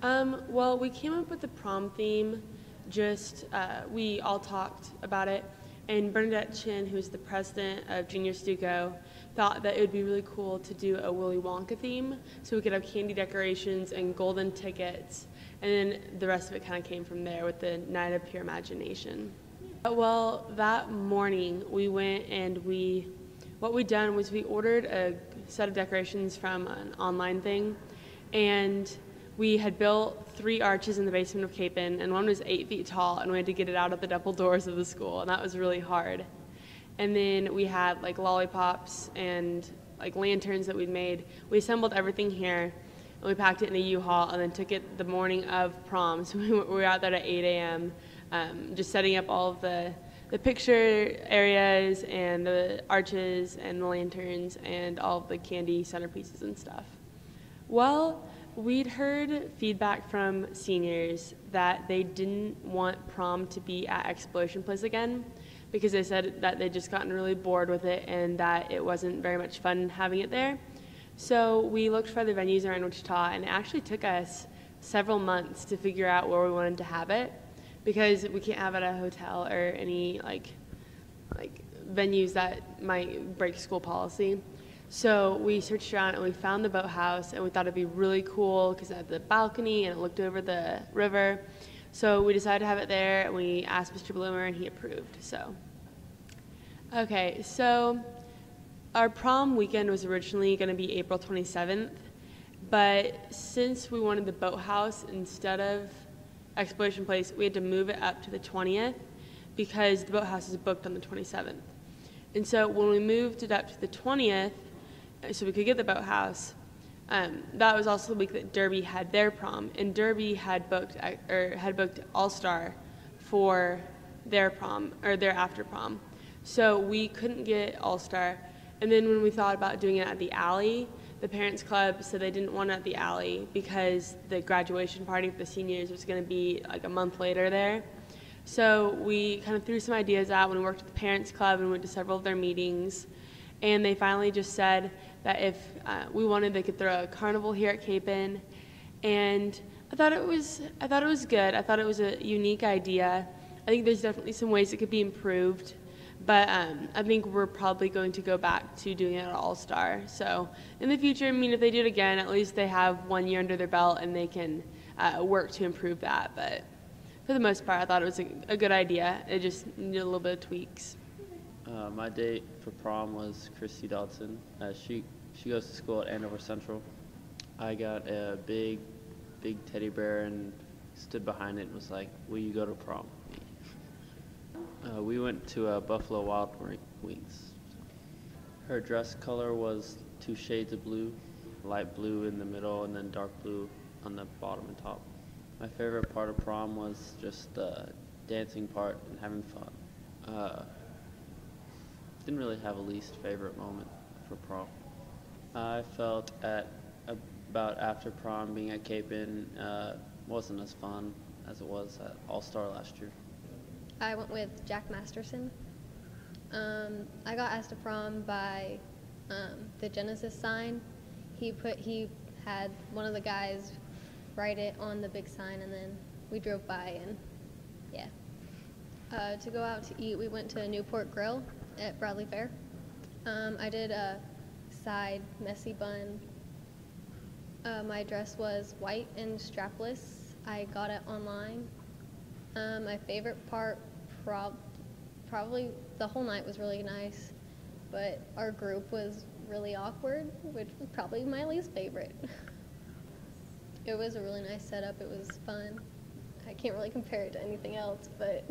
Well, we came up with the prom theme. We all talked about it, and Bernadette Chin, who's the president of Junior Stuco, thought that it would be really cool to do a Willy Wonka theme, so we could have candy decorations and golden tickets, and then the rest of it kind of came from there with the Night of Pure Imagination. Well, that morning we went and what we done was we ordered a set of decorations from an online thing, and we had built 3 arches in the basement of Capon, and one was 8 feet tall, and we had to get it out of the double doors of the school, and that was really hard. And then we had like lollipops and like lanterns that we'd made. We assembled everything here, and we packed it in a U-Haul, and then took it the morning of prom. So we were out there at 8 a.m., just setting up all of the picture areas and the arches and the lanterns and all of the candy centerpieces and stuff. Well, we'd heard feedback from seniors that they didn't want prom to be at Exploration Place again because they said that they'd just gotten really bored with it and that it wasn't very much fun having it there. So we looked for other venues around Wichita, and it actually took us several months to figure out where we wanted to have it because we can't have it at a hotel or any like venues that might break school policy. So we searched around and we found the boathouse, and we thought it'd be really cool because it had the balcony and it looked over the river. So we decided to have it there, and we asked Mr. Bloomer, and he approved. So our prom weekend was originally going to be April 27th, but since we wanted the boathouse instead of Exploration Place, we had to move it up to the 20th because the boathouse is booked on the 27th. And so when we moved it up to the 20th, so we could get the boathouse, that was also the week that Derby had their prom, and Derby had booked All-Star for their prom or their after prom. So we couldn't get All-Star. And then when we thought about doing it at the Alley, the Parents Club said they didn't want it at the Alley because the graduation party for the seniors was going to be like a month later there. So we kind of threw some ideas out when we worked with the Parents Club and went to several of their meetings. And they finally just said that if we wanted, they could throw a carnival here at Capon. And I thought it was good. I thought it was a unique idea. I think there's definitely some ways it could be improved. But I think we're probably going to go back to doing it at All-Star. So in the future, I mean, if they do it again, at least they have 1 year under their belt and they can work to improve that. But for the most part, I thought it was a good idea. It just needed a little bit of tweaks. My date for prom was Christy Dodson. She goes to school at Andover Central. I got a big teddy bear and stood behind it and was like, "Will you go to prom?" We went to Buffalo Wild Wings. Her dress color was 2 shades of blue, light blue in the middle and then dark blue on the bottom and top. My favorite part of prom was just the dancing part and having fun. Didn't really have a least favorite moment for prom. I felt about after prom being at Capon wasn't as fun as it was at All-Star last year. I went with Jack Masterson. I got asked to prom by the Genesis sign. He had one of the guys write it on the big sign, and then we drove by, and yeah. To go out to eat, we went to Newport Grill at Bradley Fair. I did a side messy bun. My dress was white and strapless. I got it online. My favorite part, probably the whole night was really nice, but our group was really awkward, which was probably my least favorite. It was a really nice setup. It was fun. I can't really compare it to anything else, but